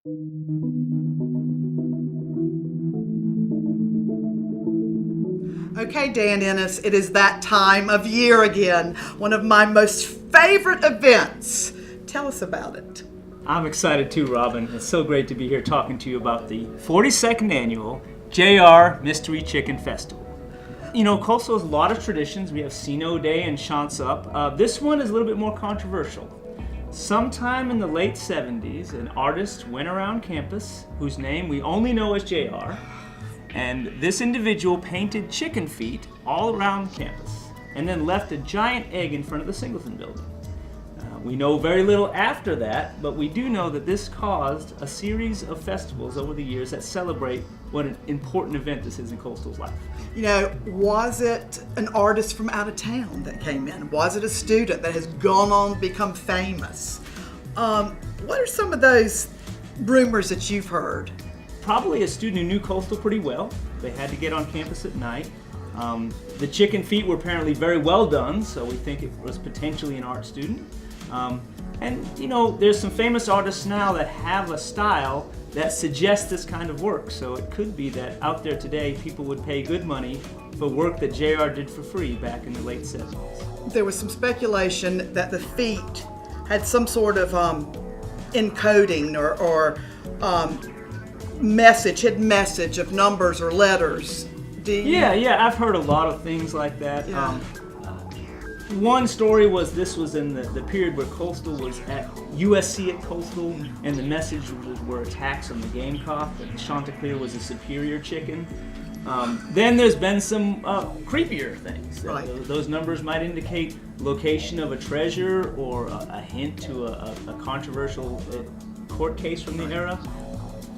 Okay, Dan Ennis, it is that time of year again, one of my most favorite events. Tell us about it. I'm excited too, Robin. It's so great to be here talking to you about the 42nd annual JR Mystery Chicken Festival. You know, Coastal has a lot of traditions. We have Sino Day and Shant's Up. This one is a little bit more controversial. Sometime in the late 70s, an artist went around campus whose name we only know as JR. And this individual painted chicken feet all around campus and then left a giant egg in front of the Singleton building. We know very little after that, but we do know that this caused a series of festivals over the years that celebrate what an important event this is in Coastal's life. You know, was it an artist from out of town that came in? Was it a student that has gone on to become famous? What are some of those rumors that you've heard? Probably a student who knew Coastal pretty well. They had to get on campus at night. The chicken feet were apparently very well done, so we think it was potentially an art student. And you know, there's some famous artists now that have a style that suggests this kind of work. So it could be that out there today, people would pay good money for work that JR did for free back in the late 70s. There was some speculation that the feet had some sort of encoding or hidden message of numbers or letters. Yeah, I've heard a lot of things like that. Yeah. One story was this was in the period where Coastal was at USC at Coastal, and the message were attacks on the Gamecock, and Chanticleer was a superior chicken. Then there's been some creepier things. Right. Those numbers might indicate location of a treasure or a hint to a controversial court case from the era.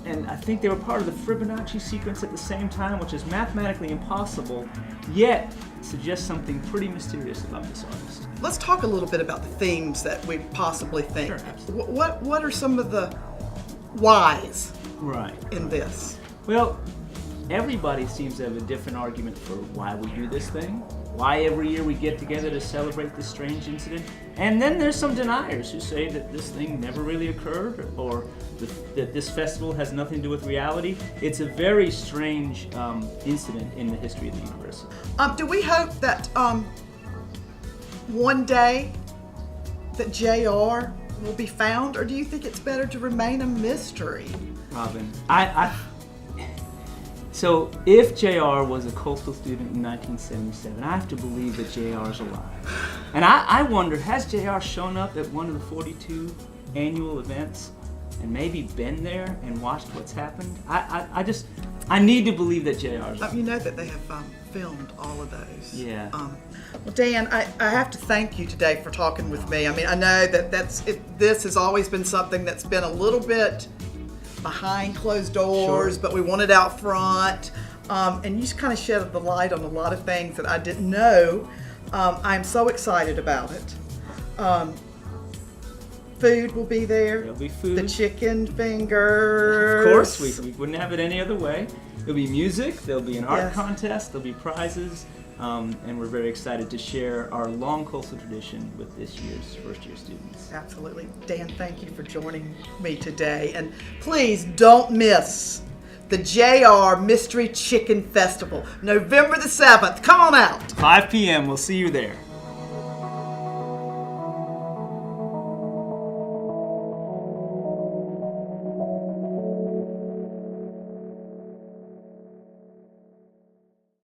And I think they were part of the Fibonacci sequence at the same time, which is mathematically impossible, yet suggests something pretty mysterious about this artist. Let's talk a little bit about the themes that we possibly think. Sure, absolutely. What are some of the whys Right. in this? Well, everybody seems to have a different argument for why we do this thing, why every year we get together to celebrate this strange incident. And then there's some deniers who say that this thing never really occurred, or that this festival has nothing to do with reality. It's a very strange incident in the history of the university. Do we hope that one day that JR will be found, or do you think it's better to remain a mystery? Robin, so if JR was a Coastal student in 1977, I have to believe that JR is alive. And I wonder, has JR shown up at one of the 42 annual events and maybe been there and watched what's happened? I need to believe that JR is alive. You know that they have filmed all of those. Yeah. Well, Dan, I have to thank you today for talking with me. I mean, I know that this has always been something that's been a little bit behind closed doors, Sure. but we want it out front. And you just kind of shed the light on a lot of things that I didn't know. I'm so excited about it. Food will be there. There'll be food. The chicken fingers. Of course, we wouldn't have it any other way. There'll be music, there'll be an art Yes. contest, there'll be prizes, and we're very excited to share our long Coastal tradition with this year's first-year students. Absolutely. Dan, thank you for joining me today. And please don't miss the JR Mystery Chicken Festival, November the 7th. Come on out. 5 p.m., we'll see you there.